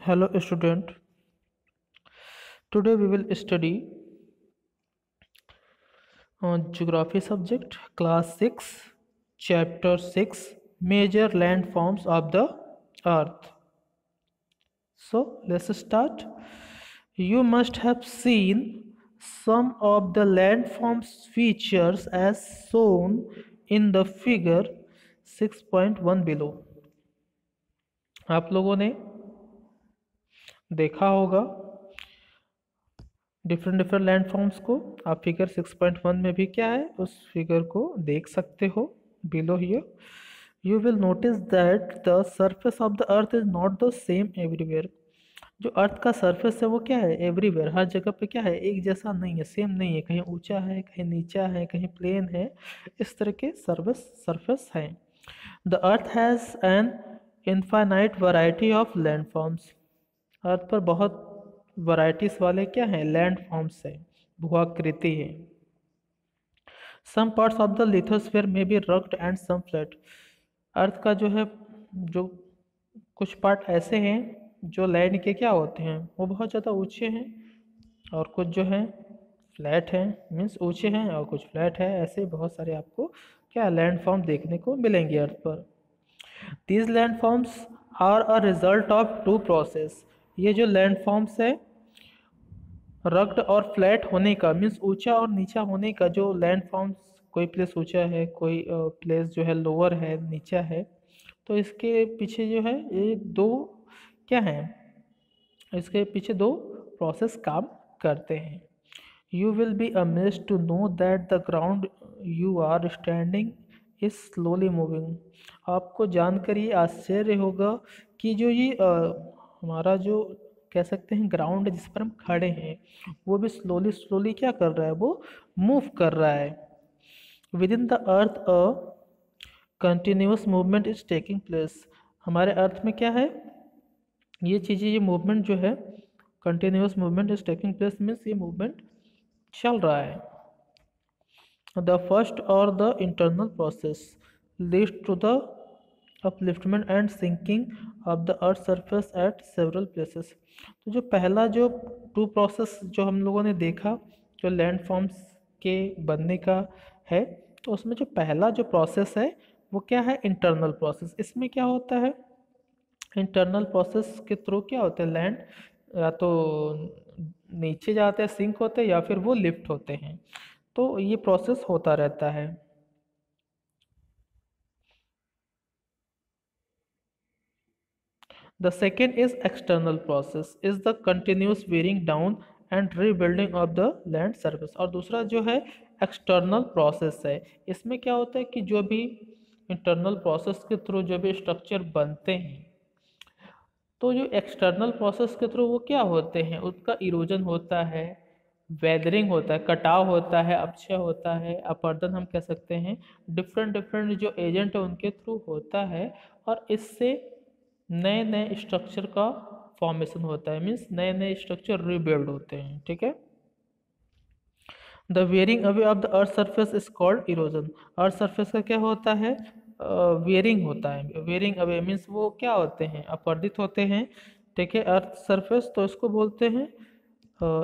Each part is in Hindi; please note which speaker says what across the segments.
Speaker 1: Hello student, today we will study on geography subject class 6 chapter 6 major landforms of the earth. So let's start. You must have seen some of the landforms features as shown in the figure 6.1 below. आप लोगों ने देखा होगा डिफरेंट लैंडफॉर्म्स को। आप फिगर 6.1 में भी क्या है उस फिगर को देख सकते हो। Below here you will notice that the surface of the earth is not the same everywhere. जो अर्थ का सरफेस है वो क्या है, एवरीवेयर, हर जगह पे क्या है, एक जैसा नहीं है, सेम नहीं है। कहीं ऊंचा है, कहीं नीचा है, कहीं प्लेन है, इस तरह के सरफेस हैं। The earth has an infinite variety of landforms. Earth पर बहुत वैराइटीज वाले क्या हैं, लैंड फॉर्म्स है, भूआकृति है। Some parts of the lithosphere may be rugged and some flat. Earth का जो है, जो कुछ पार्ट ऐसे हैं जो लैंड के क्या होते हैं, वो बहुत ज़्यादा ऊंचे हैं, और कुछ जो हैं फ्लैट हैं, मीन्स ऊंचे हैं, और कुछ फ्लैट है। ऐसे बहुत सारे आपको क्या लैंड फॉर्म देखने को मिलेंगे अर्थ पर। These land forms are a result of two process. ये जो लैंड फॉर्म्स है, रग्ड और फ्लैट होने का मीन्स ऊंचा और नीचा होने का, जो लैंड फॉर्म्स, कोई प्लेस ऊंचा है, कोई प्लेस जो है लोअर है, नीचा है, तो इसके पीछे जो है ये दो क्या है, इसके पीछे दो प्रोसेस काम करते हैं। You will be amazed to know that the ground you are standing is slowly moving. आपको जानकर ये आश्चर्य होगा कि जो ये हमारा जो कह सकते हैं ग्राउंड जिस पर हम खड़े हैं, वो भी स्लोली क्या कर रहा है, वो मूव कर रहा है। With in the earth a continuous movement is taking place. हमारे अर्थ में क्या है, ये चीज़ें, ये मूवमेंट जो है, continuous movement is taking place means ये मूवमेंट चल रहा है। द फर्स्ट और the internal process leads to the upliftment and sinking of the earth surface at several places. तो जो पहला जो टू प्रोसेस जो हम लोगों ने देखा, जो लैंड फॉर्म्स के बनने का है, तो उसमें जो पहला जो प्रोसेस है वो क्या है, इंटरनल प्रोसेस। इसमें क्या होता है, इंटरनल प्रोसेस के थ्रू क्या होता है, लैंड या तो नीचे जाते हैं, सिंक होते हैं, या फिर वो लिफ्ट होते हैं। तो ये प्रोसेस होता रहता है। The second is external process is the continuous wearing down and rebuilding of the land surface। और दूसरा जो है एक्सटर्नल प्रोसेस है। इसमें क्या होता है कि जो भी इंटरनल प्रोसेस के थ्रू जो भी स्ट्रक्चर बनते हैं, तो जो एक्सटर्नल प्रोसेस के थ्रू वो क्या होते हैं, उसका इरोजन होता है, वेदरिंग होता है, कटाव होता है, अपक्षय होता है, अपर्दन हम कह सकते हैं। डिफरेंट जो एजेंट है उनके थ्रू होता है, और इससे नए नए स्ट्रक्चर का फॉर्मेशन होता है, मीन्स नए नए स्ट्रक्चर रिबिल्ड होते हैं। ठीक है। The wearing away of the earth surface is called erosion. Earth surface का क्या होता है, वेयरिंग होता है। वेयरिंग अवे मीन्स वो क्या होते हैं, अपर्दित होते हैं। ठीक है, अर्थ सरफेस, तो इसको बोलते हैं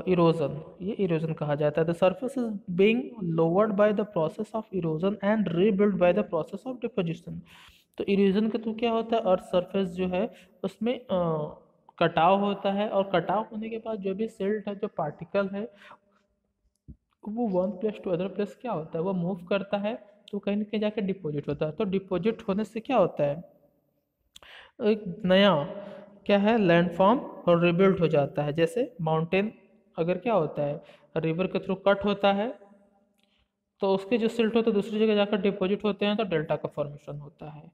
Speaker 1: इरोजन। ये इरोजन कहा जाता है। The surface is being lowered by the process of erosion and rebuild by the process of deposition. तो इरोजन के थ्रू क्या होता है, अर्थ सरफेस जो है उसमें कटाव होता है, और कटाव होने के बाद जो भी सिल्ट है, जो पार्टिकल है, वो one place to other place क्या होता है, वो मूव करता है, तो कहीं ना कहीं जाकर डिपॉजिट होता है। तो डिपॉजिट होने से क्या होता है, एक नया क्या है, लैंडफॉर्म और रिबिल्ड हो जाता है। जैसे माउंटेन अगर क्या होता है, रिवर के थ्रू कट होता है, तो उसके जो सिल्ट होते हैं दूसरी जगह जाकर डिपॉजिट होते हैं, तो डेल्टा का फॉर्मेशन होता है।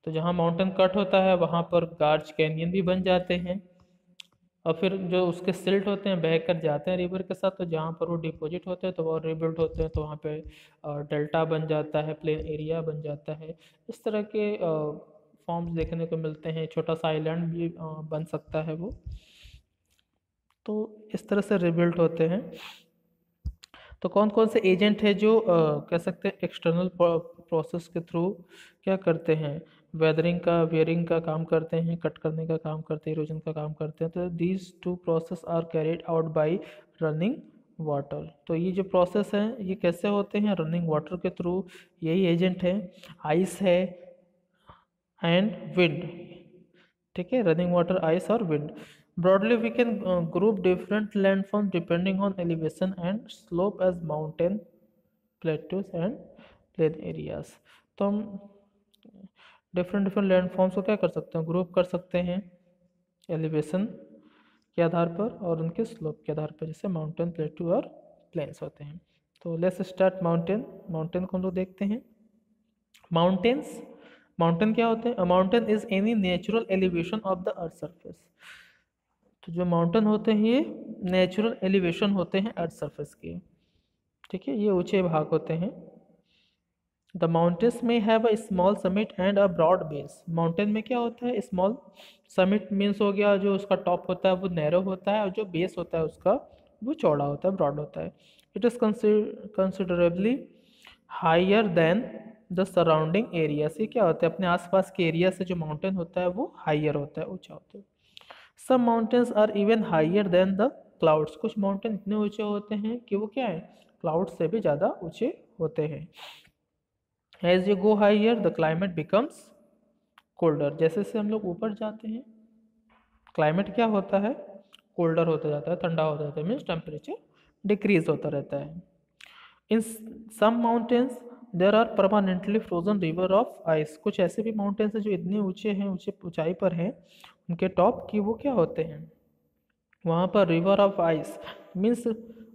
Speaker 1: तो जहाँ माउंटेन कट होता है वहाँ पर गार्ज कैनियन भी बन जाते हैं, और फिर जो उसके सिल्ट होते हैं बह कर जाते हैं रिवर के साथ, तो जहाँ पर वो डिपॉजिट होते हैं तो वो रिबिल्ड होते हैं, तो वहाँ पे डेल्टा बन जाता है, प्लेन एरिया बन जाता है। इस तरह के फॉर्म्स देखने को मिलते हैं। छोटा सा आइलैंड भी बन सकता है वो। तो इस तरह से रिबिल्ड होते हैं। तो कौन कौन से एजेंट है जो कह सकते हैं एक्सटर्नल प्रोसेस के थ्रू क्या करते हैं, वेदरिंग का वेयरिंग का काम करते हैं, कट करने का काम करते हैं, इरोजन का काम करते हैं। तो these two process are carried out by running water. तो ये जो प्रोसेस है ये कैसे होते हैं? रनिंग वाटर के थ्रू। यही एजेंट है, आइस है एंड विंड। ठीक है, रनिंग वाटर, आइस और wind. Broadly we can group different landform depending on elevation and slope as mountain, plateaus and plain areas. तो हम डिफरेंट डिफरेंट लैंडफॉर्म्स को क्या कर सकते हैं? ग्रुप कर सकते हैं एलिवेशन के आधार पर और उनके स्लोप के आधार पर, जैसे माउंटेन, प्लेट्यू और प्लेन्स होते हैं। तो लेट्स स्टार्ट माउंटेन। माउंटेन को हम लोग देखते हैं। माउंटेन्स, माउंटेन क्या होते हैं? Mountain is any natural elevation of the earth surface. तो जो माउंटेन होते हैं ये नेचुरल एलिवेशन होते हैं अर्थ सरफेस के। ठीक है, ये ऊंचे भाग होते हैं। द माउंटेन्स में have a small summit and a broad base. Mountain में क्या होता है? स्मॉल समिट मीन्स हो गया जो उसका टॉप होता है वो नैरो होता है, और जो बेस होता है उसका वो चौड़ा होता है, ब्रॉड होता है। It is considerably higher than the surrounding area. से क्या होता है? अपने आसपास के एरिया से जो माउंटेन होता है वो हायर होता है, ऊंचा होता है। Some mountains are even higher than the clouds. कुछ माउंटेन इतने ऊंचे होते हैं कि वो क्या है? क्लाउड से भी ज़्यादा ऊंचे होते हैं। As you go higher the climate becomes colder. जैसे जैसे हम लोग ऊपर जाते हैं क्लाइमेट क्या होता है? कोल्डर होता जाता है, ठंडा होता जाता है, मीन्स टेम्परेचर डिक्रीज होता रहता है। In some mountains there are permanently frozen river of ice. कुछ ऐसे भी माउंटेन्स हैं जो इतने ऊंचे हैं, ऊंचे ऊंचाई पर हैं, उनके टॉप की वो क्या होते हैं? वहाँ पर रिवर ऑफ आइस मीन्स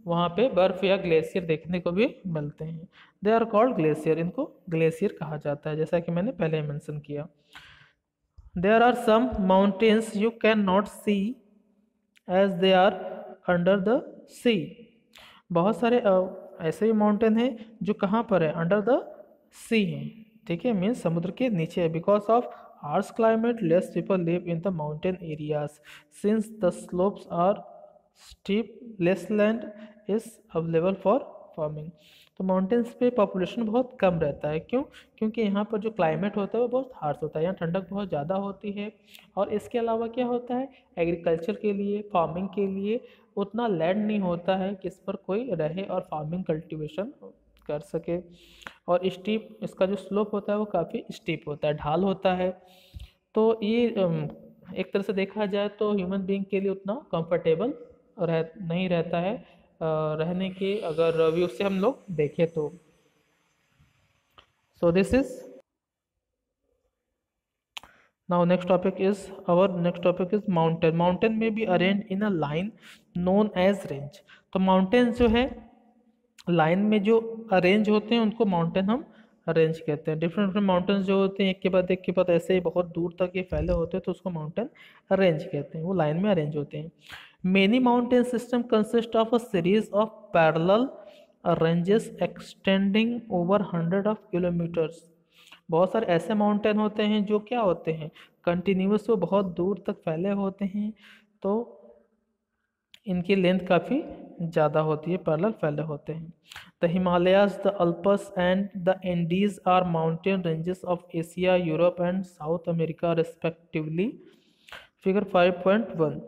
Speaker 1: वहाँ पे बर्फ या ग्लेशियर देखने को भी मिलते हैं। They are called glacier. इनको ग्लेशियर कहा जाता है, जैसा कि मैंने पहले मेंशन किया। There are some mountains you can not see as they are under the sea. बहुत सारे ऐसे भी माउंटेन हैं जो कहाँ पर है? अंडर द सी हैं। ठीक है, मीन्स समुद्र के नीचे है। Because of harsh climate, less people live in the mountain areas. Since the slopes are steep, less land is available for farming. तो माउंटेन्स पे पॉपुलेशन बहुत कम रहता है। क्यों? क्योंकि यहाँ पर जो क्लाइमेट होता है वो बहुत हार्श होता है, यहाँ ठंडक बहुत ज़्यादा होती है। और इसके अलावा क्या होता है? एग्रीकल्चर के लिए, फार्मिंग के लिए उतना लैंड नहीं होता है कि इस पर कोई रहे और फार्मिंग कल्टीवेशन कर सके। और स्टीप, इसका जो स्लोप होता है वो काफ़ी स्टीप होता है, ढाल होता है। तो ये एक तरह से देखा जाए तो ह्यूमन बीइंग के लिए उतना कंफर्टेबल नहीं रहता है रहने के अगर व्यू से हम लोग देखें तो। So this is now next topic is mountain. Mountain may be arrange in a line known as range. तो माउंटेन जो है लाइन में जो अरेंज होते हैं उनको माउंटेन हम रेंज कहते हैं। डिफरेंट डिफरेंट माउंटेन्स जो होते हैं एक के बाद ऐसे ही बहुत दूर तक ये फैले होते हैं, तो उसको माउंटेन रेंज कहते हैं। वो लाइन में अरेंज होते हैं। Many mountain system consist of a series of parallel ranges extending over 100 kilometres. बहुत सारे ऐसे माउंटेन होते हैं जो क्या होते हैं? कंटिन्यूस, वो बहुत दूर तक फैले होते हैं। तो इनकी लेंथ काफ़ी ज़्यादा होती है, पैरेलल फैले होते हैं। The Himalayas, the Alps and the Andes are mountain ranges of Asia, Europe and South America respectively. Figure 5.1।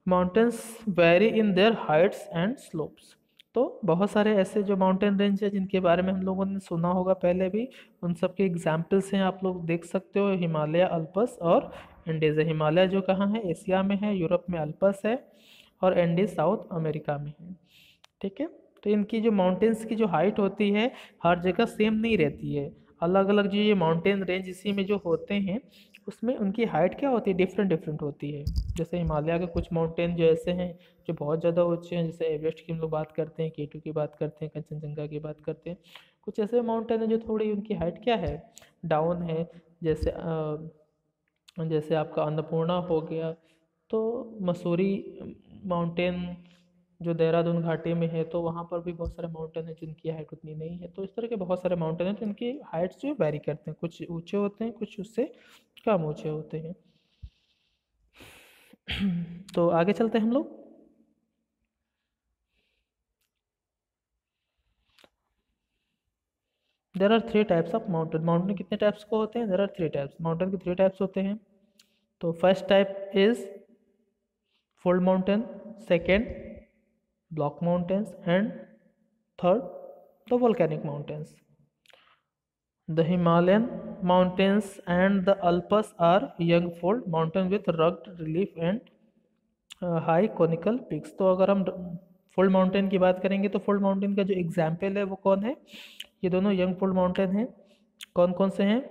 Speaker 1: Mountains vary in their heights and slopes. तो बहुत सारे ऐसे जो माउंटेन रेंज है जिनके बारे में हम लोगों ने सुना होगा पहले भी, उन सब के एग्जाम्पल्स हैं, आप लोग देख सकते हो। हिमालय, अल्पस और एंडीज है। हिमालय जो कहाँ है? एशिया में है, यूरोप में अल्पस है, और एंडीज साउथ अमेरिका में है। ठीक है, तो इनकी जो माउंटेन्स की जो हाइट होती है हर जगह सेम नहीं रहती है। अलग अलग जो ये माउंटेन रेंज इसी में जो होते हैं उसमें उनकी हाइट क्या होती है? डिफरेंट डिफरेंट होती है। जैसे हिमालय के कुछ माउंटेन जो ऐसे हैं जो बहुत ज़्यादा ऊंचे हैं, जैसे एवरेस्ट की हम लोग बात करते हैं, K2 की बात करते हैं, कंचनजंगा की बात करते हैं। कुछ ऐसे माउंटेन हैं जो थोड़ी उनकी हाइट क्या है? डाउन है। जैसे आपका अन्नपूर्णा हो गया, तो मसूरी माउंटेन जो देहरादून घाटी में है, तो वहाँ पर भी बहुत सारे माउंटेन हैं जिनकी हाइट उतनी नहीं है। तो इस तरह के बहुत सारे माउंटेन हैं जिनकी हाइट्स जो वेरी करते हैं, कुछ ऊंचे होते हैं, कुछ उससे कम ऊंचे होते हैं। तो आगे चलते हैं हम लोग। There are 3 types of mountain. Mountain कितने टाइप्स को होते हैं? देर आर 3 टाइप्स। माउंटेन के 3 टाइप्स होते हैं। तो first type is fold mountain, second block mountains, and third the volcanic mountains. The Himalayan mountains and the Alps are young fold mountain with rugged relief and high conical peaks। तो अगर हम फोल्ड माउंटेन की बात करेंगे तो फोल्ड माउंटेन का जो एग्जाम्पल है वो कौन है? ये दोनों यंग फोल्ड माउंटेन हैं। कौन कौन से हैं?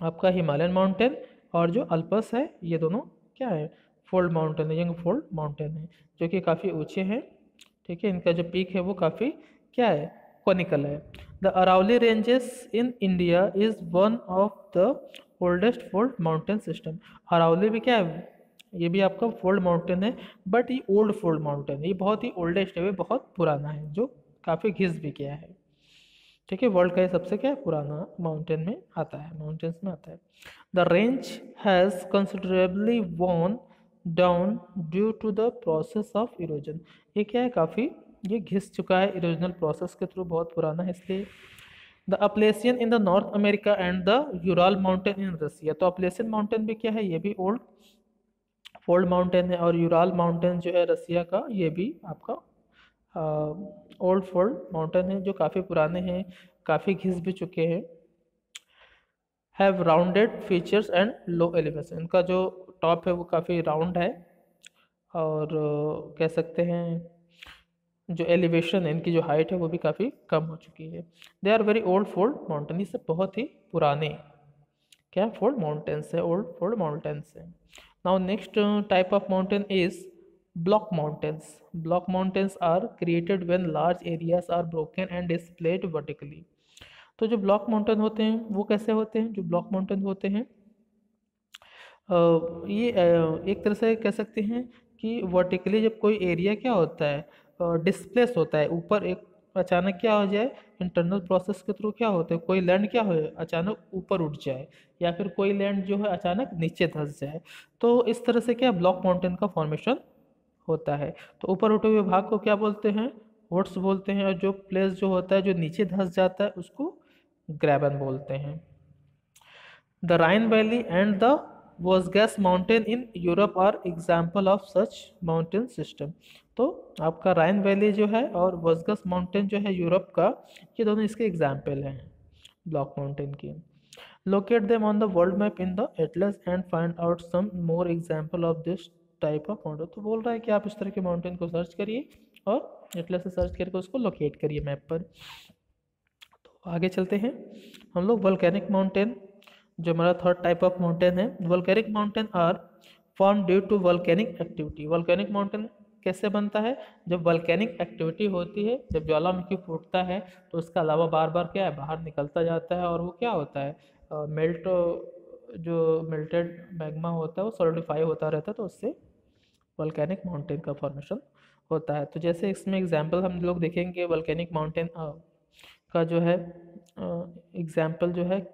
Speaker 1: आपका हिमालयन माउंटेन और जो अल्पस है, ये दोनों क्या है? फोल्ड माउंटेन है, यंग फोल्ड माउंटेन है, जो कि काफ़ी ऊंचे हैं। ठीक है, इनका जो पीक है वो काफ़ी क्या है? कोनिकल है। The Aravali ranges in India is one of the oldest fold mountain system. Aravali भी क्या है? ये भी आपका फोल्ड माउंटेन है, बट ये ओल्ड फोल्ड माउंटेन है, ये बहुत ही ओल्डेस्ट है, ये बहुत पुराना है, जो काफ़ी घिस भी किया है। ठीक है, वर्ल्ड का ये सबसे क्या है? पुराना माउंटेन में आता है, माउंटेन्स में आता है। The range has considerably worn down due to the process of erosion. ये क्या है? काफ़ी ये घिस चुका है इरोजनल प्रोसेस के थ्रू, बहुत पुराना है इसलिए। The Appalachian in the North America and the Ural mountain in Russia. तो अपलेशियन माउंटेन भी क्या है? ये भी ओल्ड फोल्ड माउंटेन है, और यूराल माउंटेन जो है रसिया का, ये भी आपका ओल्ड फोल्ड माउंटेन है, जो काफ़ी पुराने हैं, काफ़ी घिस भी चुके हैं। Have rounded features and low elevation. इनका जो टॉप है वो काफ़ी राउंड है, और कह सकते हैं जो एलिवेशन है, इनकी जो हाइट है वो भी काफ़ी कम हो चुकी है। They are very old fold mountain. ये सब बहुत ही पुराने क्या फोल्ड माउंटेन्स है, ओल्ड फोल्ड माउंटेन्स है। Now next type of mountain is block mountains. Block mountains are created when large areas are broken and displaced vertically. तो जो ब्लॉक माउंटेन होते हैं वो कैसे होते हैं? जो ब्लॉक माउंटेन होते हैं ये एक तरह से कह सकते हैं कि वर्टिकली जब कोई एरिया क्या होता है? डिस्प्लेस होता है ऊपर, एक अचानक क्या हो जाए, इंटरनल प्रोसेस के थ्रू क्या होता है, कोई लैंड क्या हो अचानक ऊपर उठ जाए, या फिर कोई लैंड जो है अचानक नीचे धंस जाए। तो इस तरह से क्या ब्लॉक माउंटेन का फॉर्मेशन होता है। तो ऊपर उठे हुए भाग को क्या बोलते हैं? वोट्स बोलते हैं, और जो प्लेस जो होता है जो नीचे धंस जाता है उसको ग्रैबन बोलते हैं। The Rhine valley and the वोस्गस mountain in Europe are example of such mountain system. तो आपका राइन वैली जो है और वोस्गस माउंटेन जो है यूरोप का, ये दोनों इसके एग्जाम्पल हैं ब्लॉक माउंटेन की। Locate them on the world map in the atlas and find out some more example of this type of mountain. तो बोल रहा है कि आप इस तरह के माउंटेन को सर्च करिए और एटलस से सर्च करके उसको लोकेट करिए मैप पर। तो आगे चलते हैं हम लोग। वोल्केनिक माउंटेन जो हमारा थर्ड टाइप ऑफ माउंटेन है। Volcanic mountain are form due to volcanic activity. Volcanic mountain कैसे बनता है? जब वोल्केनिक एक्टिविटी होती है, जब ज्वालामुखी फूटता है तो उसका लावा बार बार क्या है? बाहर निकलता जाता है, और वो क्या होता है? मेल्ट, जो मेल्टेड मैग्मा होता है वो सॉलिडिफाई होता रहता है, तो उससे वोल्केनिक माउंटेन का फॉर्मेशन होता है। तो जैसे इसमें एग्जाम्पल हम लोग देखेंगे वोल्केनिक माउंटेन का जो है एग्जाम्पल जो है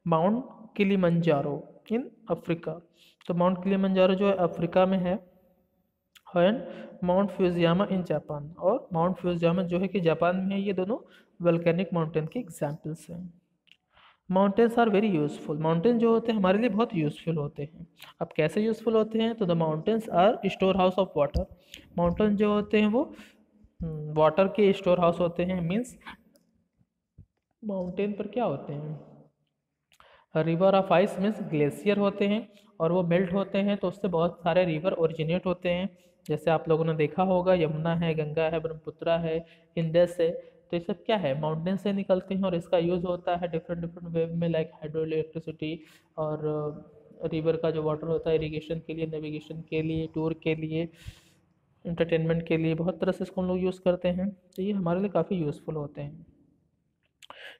Speaker 1: माउंट किलिमंजारो इन अफ्रीका। तो माउंट किलिमंजारो जो है अफ्रीका में है, and Mount Fujiyama in Japan, और माउंट फ्यूजियामा जो है कि जापान में है। ये दोनों वोल्केनिक माउंटेन के एग्जाम्पल्स हैं। Mountains are very useful. Mountain जो होते हैं हमारे लिए बहुत यूजफुल होते हैं। अब कैसे यूजफुल होते हैं? तो the mountains are storehouse of water. Mountain जो होते हैं वो वाटर के स्टोर हाउस होते हैं। मीन्स माउंटेन पर क्या होते हैं? River of ice means glacier होते हैं, और वो मेल्ट होते हैं तो उससे बहुत सारे रिवर ओरिजिनेट होते हैं। जैसे आप लोगों ने देखा होगा, यमुना है, गंगा है, ब्रह्मपुत्रा है, इंडस है। तो ये सब क्या है? माउंटेन से निकलते हैं, और इसका यूज़ होता है डिफरेंट डिफरेंट वे में, लाइक हाइड्रो इलेक्ट्रिसिटी, और रिवर का जो वाटर होता है इरीगेशन के लिए, नेविगेशन के लिए, टूर के लिए, इंटरटेनमेंट के लिए, बहुत तरह से इसको हम लोग यूज़ करते हैं। तो ये हमारे लिए काफ़ी यूज़फुल होते हैं।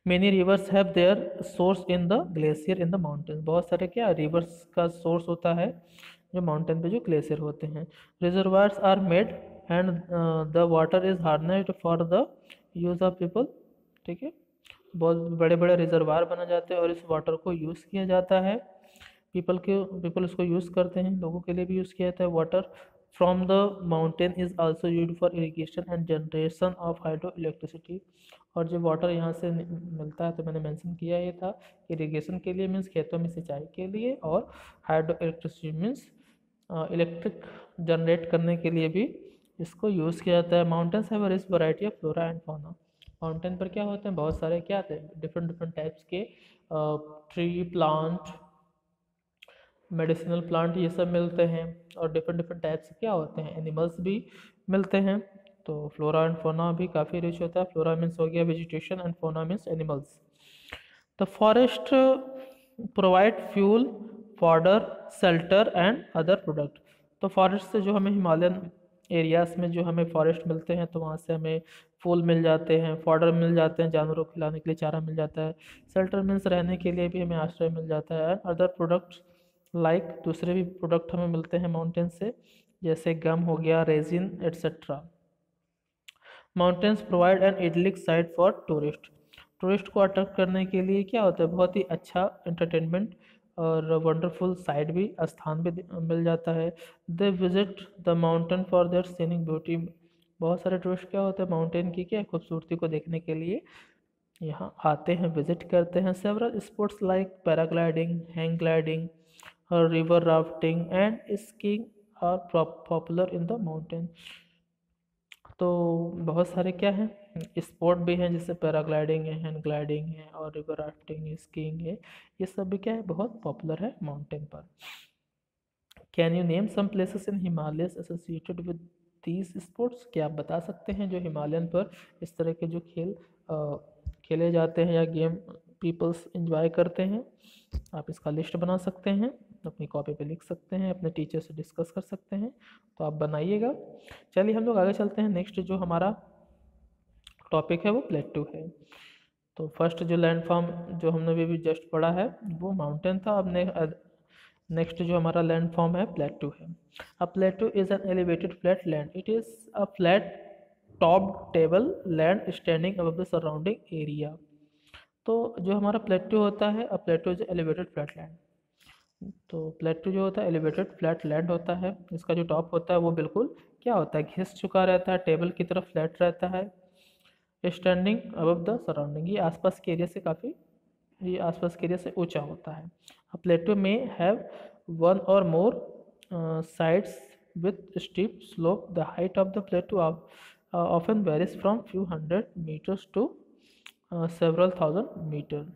Speaker 1: Many reverse have their source in the glacier in the mountain. बहुत सारे क्या रिवर्स का सोर्स होता है जो माउंटेन पे जो ग्लेशियर होते हैं। Reservoirs are made and the water is harnessed for the use of people. ठीक है, बहुत बड़े बड़े रिजर्वायर बना जाते हैं और इस वाटर को यूज़ किया जाता है। पीपल इसको यूज़ करते हैं, लोगों के लिए भी यूज़ किया जाता है water. From the mountain is also used for irrigation and generation of hydro electricity. और जो वाटर यहाँ से मिलता है तो मैंने मेंशन किया ये था, इरिगेशन के लिए मीन्स खेतों में सिंचाई के लिए, और hydro electricity means electric generate करने के लिए भी इसको यूज़ किया जाता है। Mountains have a rich variety of flora and fauna. Mountain पर क्या होते हैं, बहुत सारे क्या आते हैं, डिफरेंट डिफरेंट टाइप्स के ट्री, प्लांट, मेडिसिनल प्लांट, ये सब मिलते हैं। और डिफरेंट डिफरेंट टाइप्स क्या होते हैं, एनिमल्स भी मिलते हैं। तो फ्लोरा एंड फोना भी काफ़ी रिच होता है। फ्लोरा मीन्स हो गया vegetation and fauna means animals. The forest provide fuel, fodder, shelter and other product. तो फॉरेस्ट से जो हमें हिमालयन एरियाज में जो हमें फॉरेस्ट मिलते हैं तो वहाँ से हमें फूल मिल जाते हैं, फॉडर मिल जाते हैं, जानवरों को खिलाने के लिए चारा मिल जाता है, शेल्टर मीन्स रहने के लिए भी हमें आश्रय मिल जाता है, एंड अदर प्रोडक्ट्स लाइक दूसरे भी प्रोडक्ट हमें मिलते हैं माउंटेन से, जैसे गम हो गया, resin etcetera. Mountains provide an idyllic site for tourist. Tourist को अट्रैक्ट करने के लिए क्या होता है, बहुत ही अच्छा एंटरटेनमेंट और वंडरफुल साइट भी, स्थान भी मिल जाता है। They visit the mountain for their scenic beauty. बहुत सारे टूरिस्ट क्या होते हैं, माउंटेन की क्या खूबसूरती को देखने के लिए यहाँ आते हैं, विजिट करते हैं। Several sports like paragliding, hang gliding और river rafting and skiing are popular in the mountain. तो बहुत सारे क्या हैं, स्पोर्ट भी हैं, जैसे पैराग्लाइडिंग है, हैंग ग्लाइडिंग है और रिवर राफ्टिंग, स्कीइंग है, ये सब भी क्या है, बहुत पॉपुलर है माउंटेन पर। Can you name some places in Himalayas associated with these sports. क्या आप बता सकते हैं जो हिमालयन पर इस तरह के जो खेल खेले जाते हैं या गेम पीपल्स एंजॉय करते हैं। आप इसका लिस्ट बना सकते हैं, अपनी कॉपी पे लिख सकते हैं, अपने टीचर से डिस्कस कर सकते हैं, तो आप बनाइएगा। चलिए हम लोग आगे चलते हैं। नेक्स्ट जो हमारा टॉपिक है वो प्लेटू है। तो फर्स्ट जो लैंड फॉर्म जो हमने भी जस्ट पढ़ा है वो माउंटेन था। अब नेक्स्ट जो हमारा लैंड फॉर्म है प्लेटू है। A plateau is an elevated flat land. It is a flat top table land standing above the surrounding area. तो जो हमारा प्लेटू होता है, a plateau is elevated flat land. तो प्लेटू जो होता है एलिवेटेड फ्लैट लैंड होता है। इसका जो टॉप होता है वो बिल्कुल क्या होता है, घिस चुका रहता है, टेबल की तरफ फ्लैट रहता है, स्टैंडिंग अबव द सराउंडिंग, ये आसपास के एरिया से काफ़ी, ये आसपास के एरिया से ऊंचा होता है। अ प्लेटू में हैव वन और more sides with steep slope. The height of the plateau often varies from few hundred meters to several thousand metre.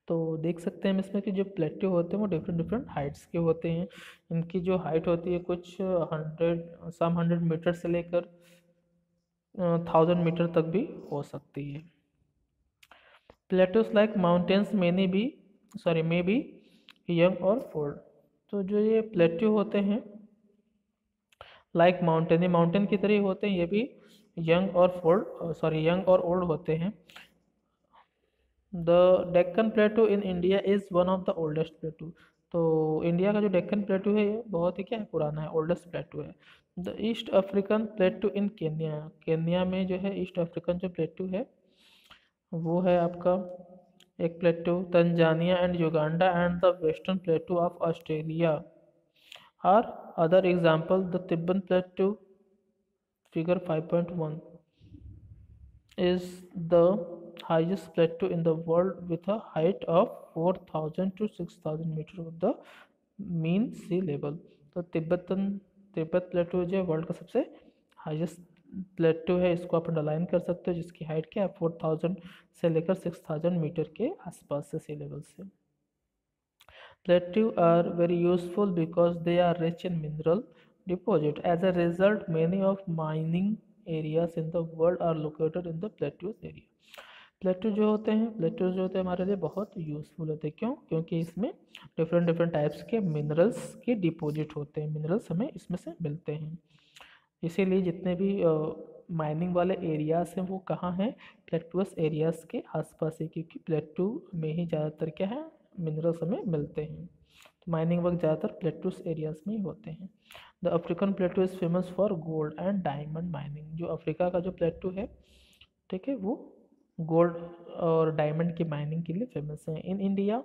Speaker 1: तो देख सकते हैं हम इसमें कि जो प्लेट्यू होते हैं वो डिफरेंट डिफरेंट हाइट्स के होते हैं। इनकी जो हाइट होती है कुछ 100 मीटर से लेकर 1000 मीटर तक भी हो सकती है। Plateaus like mountains may be young और ओल्ड। तो जो ये प्लेट्यू होते हैं लाइक माउंटेन, ये माउंटेन की तरह होते हैं, ये भी यंग और ओल्ड होते हैं। The Deccan प्लेटू in India is one of the oldest प्लेटू। तो इंडिया का जो डेक्कन प्लेटू है ये बहुत ही क्या है, पुराना है, ओल्डेस्ट प्लेटू है। The east African प्लेटू in Kenya. Kenya में जो है ईस्ट अफ्रीकन जो प्लेटू है वो है आपका एक plateau. Tanzania and Uganda and the western plateau of Australia are other example. The Tibetan plateau figure 5.1 is the highest plateau in the world with a height of 4000 to 6000 metre of the mean sea level। तो तिब्बत प्लेटो जो है वर्ल्ड का सबसे हाईएस्ट प्लेटो है, इसको आप अंडरलाइन कर सकते हो, जिसकी हाइट क्या है 4000 से लेकर 6000 मीटर के आसपास से सी लेवल से। Plateau are very useful because they are rich in mineral deposit. As a result, many of mining areas in the world are located in the plateau area. प्लेटो जो होते हैं हमारे लिए बहुत यूज़फुल होते हैं। क्यों? क्योंकि इसमें डिफरेंट डिफरेंट टाइप्स के मिनरल्स के डिपॉजिट होते हैं, मिनरल्स हमें इसमें से मिलते हैं। इसीलिए जितने भी माइनिंग वाले एरियाज़ हैं वो कहाँ हैं, प्लेटुअस एरियाज़ के आसपास है, क्योंकि प्लेटू में ही ज़्यादातर क्या है, मिनरल्स हमें मिलते हैं। तो माइनिंग वर्क ज़्यादातर प्लेटूस एरियाज़ में ही होते हैं। The African प्लेटू is famous for gold and diamond mining. जो अफ्रीका का जो प्लेटू है, ठीक है, वो गोल्ड और डायमंड की माइनिंग के लिए फेमस है। In India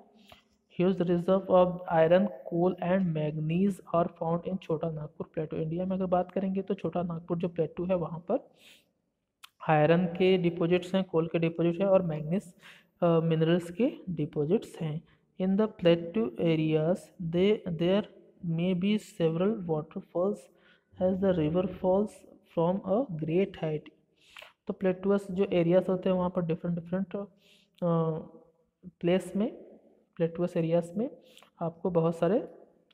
Speaker 1: huge reserve of iron, coal and manganese are found in Chota Nagpur प्लेटू। India में अगर बात करेंगे तो छोटा नागपुर जो प्लेटू है वहाँ पर आयरन के डिपॉजिट्स हैं, कोल के डिपॉजिट है और मैग्नीज मिनरल्स के डिपॉजिट्स हैं। In the plateau areas there may be several waterfalls as the river falls from a great height. तो प्लेटुअस जो एरियाज होते हैं वहाँ पर डिफरेंट डिफरेंट प्लेस में, प्लेटुअस एरियाज में आपको बहुत सारे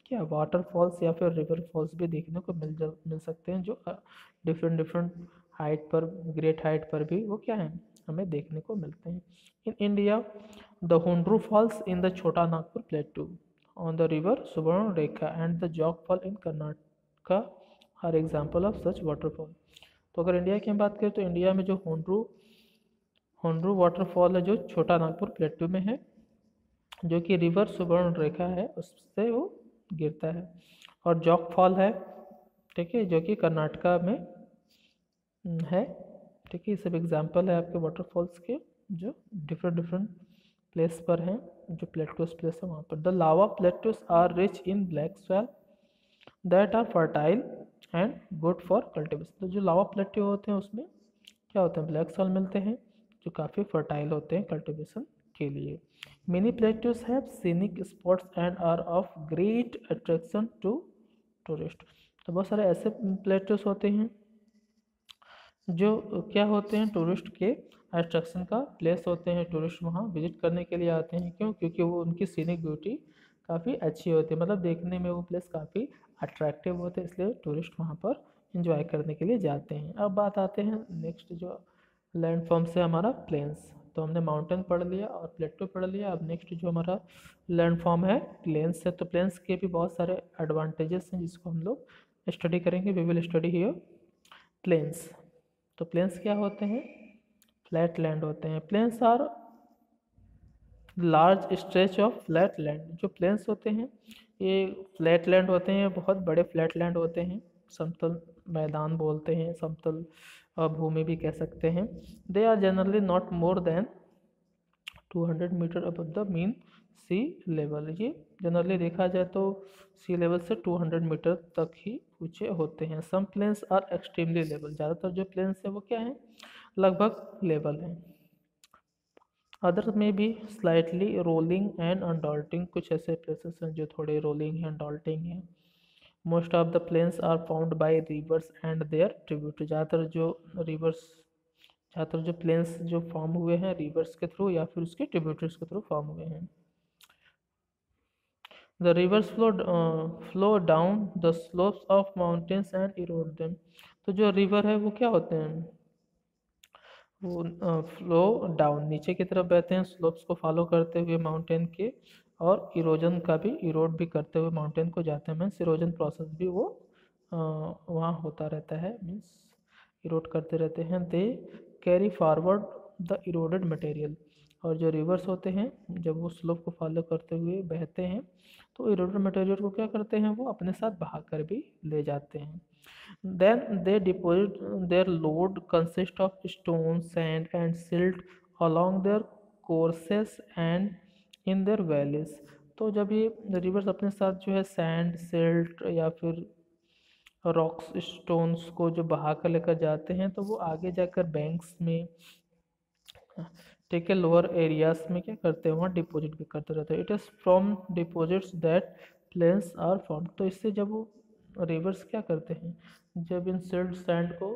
Speaker 1: क्या वाटरफॉल्स या फिर रिवर फॉल्स भी देखने को मिल सकते हैं, जो डिफरेंट डिफरेंट हाइट पर, ग्रेट हाइट पर भी वो क्या है हमें देखने को मिलते हैं। In India the Hundru falls in the Chota Nagpur plateau on the river Subarnarekha and the Jog fall in Karnataka are example of such waterfall. तो अगर इंडिया की हम बात करें तो इंडिया में जो होंड्रू वाटरफॉल है जो छोटा नागपुर प्लेटू में है, जो कि रिवर सुवर्णरेखा है उससे वो गिरता है, और जॉग फॉल है, ठीक है, जो कि कर्नाटका में है, ठीक है। ये सब एग्जाम्पल है आपके वाटरफॉल्स के जो डिफरेंट डिफरेंट प्लेस पर हैं, जो प्लेटूस प्लेस है वहाँ पर। The lava plateaus are rich in black soil that are fertile and good for cultivation. तो जो लावा प्लेट्यू होते हैं उसमें क्या होते हैं, ब्लैक सॉइल मिलते हैं जो काफ़ी फर्टाइल होते हैं कल्टिवेशन के लिए। Many plateaus have scenic spots and are of great attraction to tourist. तो बहुत सारे ऐसे प्लेट्यूज होते हैं जो क्या होते हैं, टूरिस्ट के अट्रैक्शन का प्लेस होते हैं, टूरिस्ट वहाँ विजिट करने के लिए आते हैं। क्यों? क्योंकि वो उनकी सीनिक ब्यूटी काफ़ी अच्छी होती है, मतलब देखने में वो प्लेस काफ़ी अट्रैक्टिव होते हैं, इसलिए टूरिस्ट वहाँ पर इंजॉय करने के लिए जाते हैं। अब बात आते हैं नेक्स्ट जो लैंड फॉर्म से हमारा प्लेन्स। तो हमने माउंटेन पढ़ लिया और प्लेटो पढ़ लिया। अब नेक्स्ट जो हमारा लैंड फॉर्म है प्लेन्स है। तो प्लेन्स के भी बहुत सारे एडवांटेजेस हैं जिसको हम लोग स्टडी करेंगे। We will study here plains. तो प्लेन्स क्या होते हैं, फ्लैट लैंड होते हैं। Plains are large stretch of flat land. जो प्लेन्स होते हैं ये फ्लैट लैंड होते हैं, बहुत बड़े फ्लैट लैंड होते हैं, समतल मैदान बोलते हैं, समतल भूमि भी कह सकते हैं। They are generally not more than 200 metre above the mean sea level. ये जनरली देखा जाए तो सी लेवल से 200 मीटर तक ही ऊंचे होते हैं। सम प्लेन्स आर एक्सट्रीमली लेवल। ज़्यादातर जो प्लेन्स है वो क्या है, लगभग लेवल हैं। अदर में भी स्लाइटली रोलिंग एंड अनडॉल्टिंग। कुछ ऐसे प्लेसेस हैं जो थोड़े रोलिंग हैं, अनडॉल्टिंग हैं। Most of the plains are found by rivers and their tributary. ज़्यादातर जो प्लेन्स जो फॉर्म हुए हैं रिवर्स के थ्रू या फिर उसके ट्रिब्यूटरीज के थ्रू फॉर्म हुए हैं। The reverse flow down the slopes of mountains and Erode them. तो जो रिवर है वो क्या होते हैं, वो फ्लो डाउन नीचे की तरफ बहते हैं, स्लोप्स को फॉलो करते हुए माउंटेन के, और इरोजन का भी, इरोड भी करते हुए माउंटेन को जाते हैं। मीन्स इरोजन प्रोसेस भी वो वहाँ होता रहता है, मीन्स इरोड करते रहते हैं। They carry forward the eroded material. और जो रिवर्स होते हैं जब वो स्लोप को फॉलो करते हुए बहते हैं तो इरोडेड मटेरियल को क्या करते हैं, वो अपने साथ बहा कर भी ले जाते हैं। Then they deposit their load consist of stone, sand and silt along their courses and in their valleys। तो जब ये रिवर्स अपने साथ जो है सैंड, सिल्ट या फिर रॉक्स, स्टोन्स को जो बहा कर लेकर जाते हैं तो वो आगे जाकर बैंक्स में, ठीक है, लोअर एरियाज में क्या करते हैं, वहाँ डिपॉजिट भी करते रहते हैं। It is from deposits that plains are form. तो इससे जब वो रिवर्स क्या करते हैं, जब इन सिल्ट सैंड को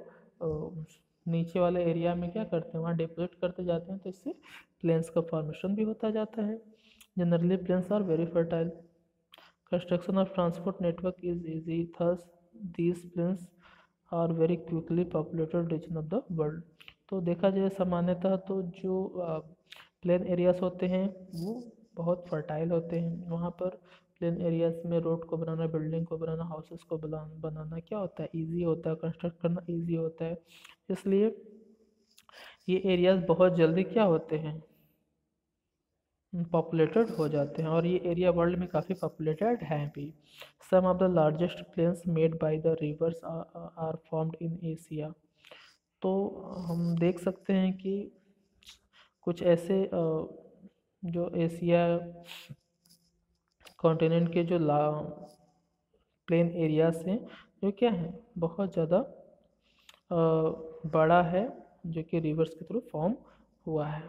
Speaker 1: नीचे वाले एरिया में क्या करते हैं, वहाँ डिपॉजिट करते जाते हैं, तो इससे प्लेन्स का फॉर्मेशन भी होता जाता है। Generally plains are very fertile. Construction of transport network is easy, thus these plains are very quickly populated region of the world. तो देखा जाए सामान्यतः तो जो प्लेन एरियाज होते हैं वो बहुत फर्टाइल होते हैं। वहाँ पर प्लेन एरियाज में रोड को बनाना, बिल्डिंग को बनाना, हाउसेस को बनाना क्या होता है, इजी होता है, कंस्ट्रक्ट करना इजी होता है। इसलिए ये एरियाज बहुत जल्दी क्या होते हैं, पॉपुलेटेड हो जाते हैं, और ये एरिया वर्ल्ड में काफ़ी पॉपुलेटेड हैं भी। Some of the largest plains made by the rivers are formed in Asia. तो हम देख सकते हैं कि कुछ ऐसे जो एशिया कॉन्टिनेंट के जो प्लेन एरियाज हैं जो क्या हैं बहुत ज़्यादा बड़ा है, जो कि रिवर्स के थ्रू फॉर्म हुआ है।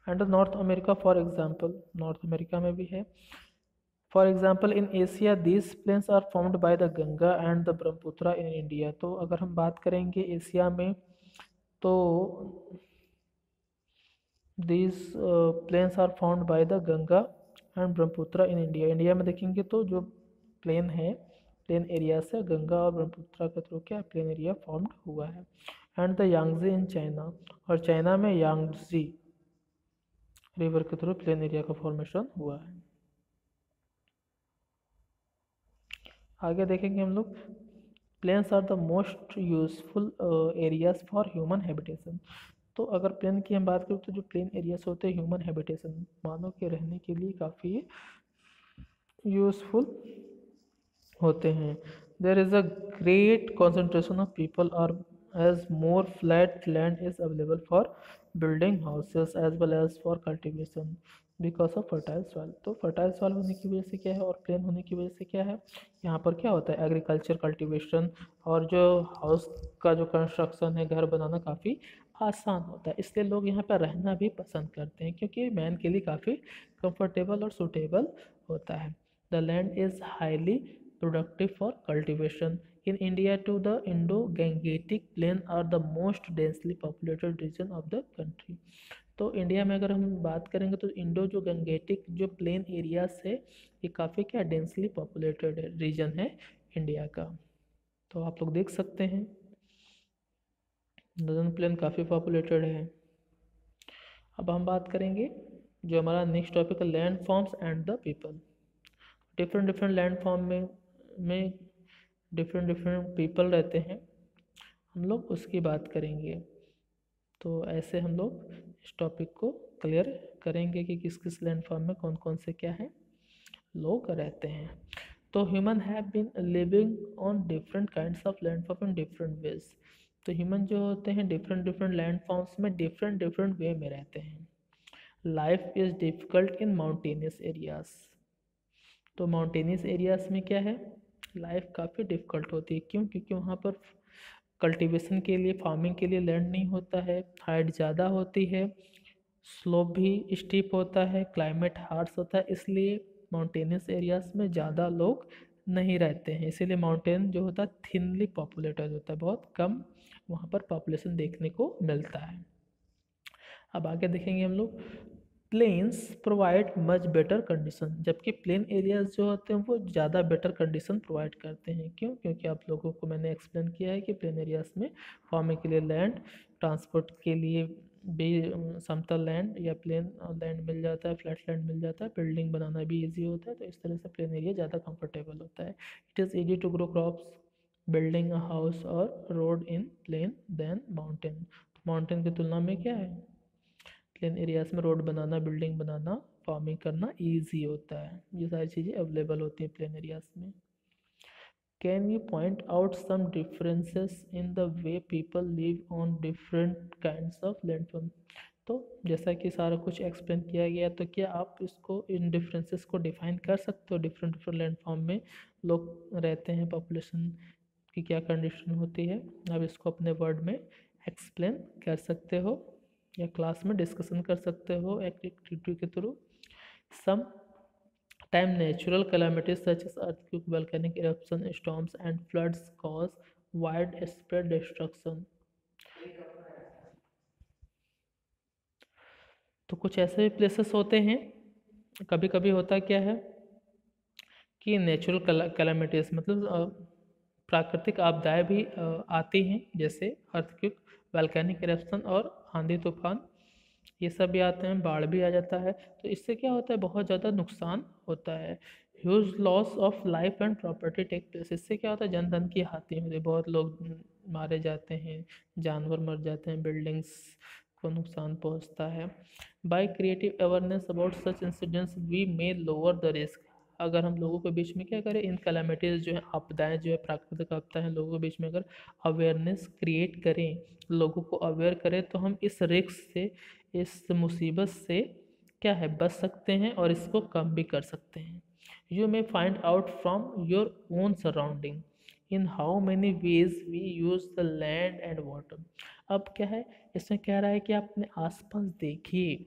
Speaker 1: And North America for example, North America में भी है। For example in Asia these plains are formed by the Ganga and the Brahmaputra in India. तो अगर हम बात करेंगे एशिया में, तो these plains are formed by the Ganga and Brahmaputra in India. India में देखेंगे तो जो प्लेन है, प्लेन एरिया से गंगा और ब्रह्मपुत्र के थ्रू क्या प्लेन एरिया फॉर्म्ड हुआ है। And the Yangtze in China, और चाइना में यांगजी रिवर के थ्रू प्लेन एरिया का फॉर्मेशन हुआ है। आगे देखेंगे हम लोग, plains are the most useful areas for human habitation. तो अगर प्लेन की हम बात करें तो जो प्लेन एरियाज होते हैं ह्यूमन हैबिटेशन, मानव के रहने के लिए काफ़ी यूजफुल होते हैं। There is a great concentration of people और as more flat land is available for building houses as well as for cultivation because of fertile soil. तो फर्टाइल सॉइल होने की वजह से क्या है और प्लेन होने की वजह से क्या है, यहाँ पर क्या होता है एग्रीकल्चर, कल्टिवेशन और जो हाउस का जो कंस्ट्रक्शन है, घर बनाना काफ़ी आसान होता है। इसलिए लोग यहाँ पर रहना भी पसंद करते हैं क्योंकि मैन के लिए काफ़ी कंफर्टेबल और सूटेबल होता है। The land is highly productive for cultivation. In India too, the Indo-Gangetic plain are the most densely populated region of the country. तो इंडिया में अगर हम बात करेंगे तो इंडो जो गंगेटिक जो प्लेन एरियाज है ये काफ़ी क्या डेंसली पॉपुलेटेड रीजन है इंडिया का। तो आप लोग देख सकते हैं नदर्न प्लेन काफ़ी पॉपुलेटेड है। अब हम बात करेंगे जो हमारा नेक्स्ट टॉपिक है land forms and the people. Different different land form में डिफरेंट डिफरेंट पीपल रहते हैं, हम लोग उसकी बात करेंगे। तो ऐसे हम लोग इस टॉपिक को क्लियर करेंगे कि किस किस लैंड फॉर्म में कौन कौन से क्या है लोग रहते हैं। तो human have been living on different kinds of land form in different ways. तो ह्यूमन जो होते हैं डिफरेंट डिफरेंट लैंड फॉर्म्स में डिफरेंट डिफरेंट वे में रहते हैं। Life is difficult in mountainous areas. तो माउंटेनियस एरियाज में क्या है लाइफ काफ़ी डिफ़िकल्ट होती है। क्यों? क्योंकि वहाँ पर कल्टीवेशन के लिए, फार्मिंग के लिए लैंड नहीं होता है, हाइट ज़्यादा होती है, स्लोप भी स्टीप होता है, क्लाइमेट हार्श होता है, इसलिए माउंटेनियस एरियाज में ज़्यादा लोग नहीं रहते हैं। इसीलिए माउंटेन जो होता है थिनली पॉपुलेटेड होता है, बहुत कम वहाँ पर पॉपुलेशन देखने को मिलता है। अब आगे देखेंगे हम लोग plains provide much better condition, जबकि प्लेन एरियाज जो होते हैं वो ज़्यादा बेटर कंडीशन प्रोवाइड करते हैं। क्यों? क्योंकि आप लोगों को मैंने एक्सप्लेन किया है कि प्लेन एरियाज में फार्मिंग के लिए लैंड, ट्रांसपोर्ट के लिए भी समतल लैंड या प्लेन लैंड मिल जाता है, फ्लैट लैंड मिल जाता है, बिल्डिंग बनाना भी ईजी होता है। तो इस तरह से प्लेन एरिया ज़्यादा कंफर्टेबल होता है। It is easy to grow crops, building a house और road in plain than mountain. Mountain की तुलना में क्या है प्लेन एरियाज में रोड बनाना, बिल्डिंग बनाना, फार्मिंग करना ईजी होता है। ये सारी चीज़ें अवेलेबल होती हैं प्लेन एरियाज में। Can you point out some differences in the way people live on different kinds of landform. तो जैसा कि सारा कुछ एक्सप्लेन किया गया, तो क्या आप इसको इन डिफरेंसेस को डिफाइन कर सकते हो? डिफरेंट डिफरेंट लैंडफॉर्म में लोग रहते हैं, पॉपुलेशन की क्या कंडीशन होती है, आप इसको अपने वर्ड में एक्सप्लेन कर सकते हो या क्लास में डिस्कशन कर सकते हो एक्टिविटी के थ्रू। Some time natural calamities such as earthquake, volcanic eruption, storms and floods cause wide spread destruction. तो कुछ ऐसे भी प्लेसेस होते हैं, कभी कभी होता क्या है कि नेचुरल कैलामिटीज मतलब प्राकृतिक आपदाएं भी आती हैं, जैसे अर्थक्वेक, वोल्केनिक इरप्शन और आंधी तूफान, ये सब भी आते हैं, बाढ़ भी आ जाता है। तो इससे क्या होता है बहुत ज़्यादा नुकसान होता है। Huge loss of life and property take place. इससे क्या होता है जन धन की हानि होती है, बहुत लोग मारे जाते हैं, जानवर मर जाते हैं, बिल्डिंग्स को नुकसान पहुंचता है। By creative awareness about such incidents we may lower the risk. अगर हम लोगों के बीच में क्या करें, इन कैलामिटीज़ जो है, आपदाएं जो है, प्राकृतिक आपदा है, लोगों के बीच में अगर अवेयरनेस क्रिएट करें, लोगों को अवेयर करें, तो हम इस रिस्क से, इस मुसीबत से क्या है बच सकते हैं और इसको कम भी कर सकते हैं। You may find out from your own surrounding in how many ways we use the land and water. अब क्या है, इसमें कह रहा है कि आप अपने आसपास देखिए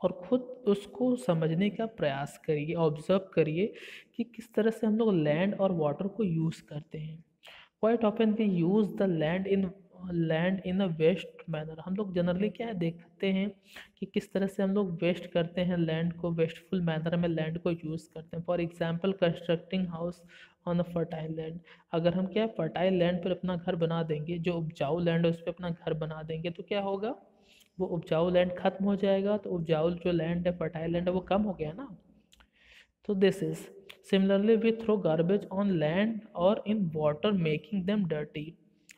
Speaker 1: और खुद उसको समझने का प्रयास करिए, ऑब्जर्व करिए कि किस तरह से हम लोग लैंड और वाटर को यूज़ करते हैं. Quite often we use the land in a waste manner. हम लोग जनरली क्या है देखते हैं कि किस तरह से हम लोग वेस्ट करते हैं लैंड को, वेस्टफुल मैनर में लैंड को यूज़ करते हैं. For example constructing house on a fertile land. अगर हम क्या फर्टाइल लैंड पर अपना घर बना देंगे, जो उपजाऊ लैंड है उस पर अपना घर बना देंगे, तो क्या होगा, वो उपजाऊ लैंड खत्म हो जाएगा, तो उपजाऊ जो लैंड है, फर्टाइल लैंड है, वो कम हो गया ना. तो this is similarly we throw garbage on land और in water making them dirty.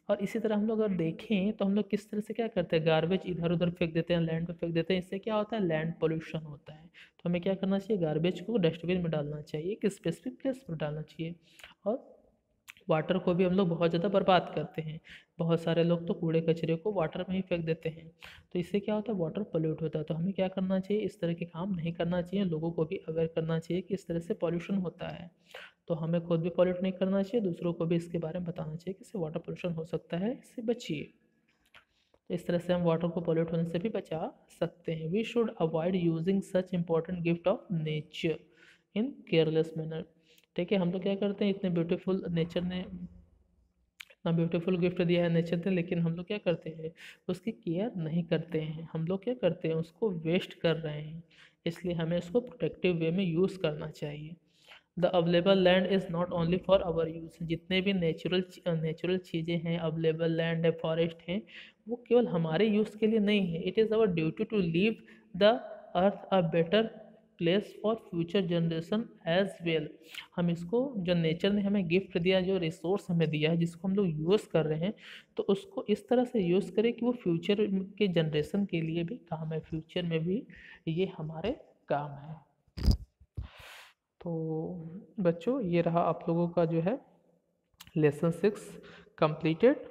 Speaker 1: और इसी तरह हम लोग अगर देखें तो हम लोग किस तरह से क्या करते हैं, गार्बेज इधर उधर फेंक देते हैं, लैंड पे फेंक देते हैं. इससे क्या होता है, लैंड पोल्यूशन होता है. तो हमें क्या करना चाहिए, गार्बेज को डस्टबिन में डालना चाहिए, एक स्पेसिफिक प्लेस पर डालना चाहिए. और वाटर को भी हम लोग बहुत ज़्यादा बर्बाद करते हैं. बहुत सारे लोग तो कूड़े कचरे को वाटर में ही फेंक देते हैं. तो इससे क्या होता है, वाटर पोल्यूट होता है. तो हमें क्या करना चाहिए, इस तरह के काम नहीं करना चाहिए. लोगों को भी अवेयर करना चाहिए कि इस तरह से पॉल्यूशन होता है. तो हमें खुद भी पॉल्यूट नहीं करना चाहिए, दूसरों को भी इसके बारे में बताना चाहिए कि इससे वाटर पोल्यूशन हो सकता है, इससे बचिए. तो इस तरह से हम वाटर को पॉल्यूट होने से भी बचा सकते हैं. We should avoid using such important gift of nature in careless manner. ठीक है, हम लोग क्या करते हैं, इतने ब्यूटीफुल नेचर ने इतना ब्यूटीफुल गिफ्ट दिया है नेचर ने, लेकिन हम लोग क्या करते हैं, उसकी केयर नहीं करते हैं. हम लोग क्या करते हैं, उसको वेस्ट कर रहे हैं. इसलिए हमें उसको प्रोटेक्टिव वे में यूज़ करना चाहिए. The available land is not only for our use. जितने भी नेचुरल चीज़ें हैं, अवेलेबल लैंड है, फॉरेस्ट हैं, वो केवल हमारे यूज़ के लिए नहीं है. It is our duty to leave the earth a better place for future generation as well. हम इसको, जो नेचर ने हमें गिफ्ट दिया, जो रिसोर्स हमें दिया है, जिसको हम लोग यूज़ कर रहे हैं, तो उसको इस तरह से यूज़ करें कि वो फ्यूचर के जनरेशन के लिए भी काम है, फ्यूचर में भी ये हमारे काम है. तो बच्चों, ये रहा आप लोगों का जो है लेसन 6 कंप्लीटेड.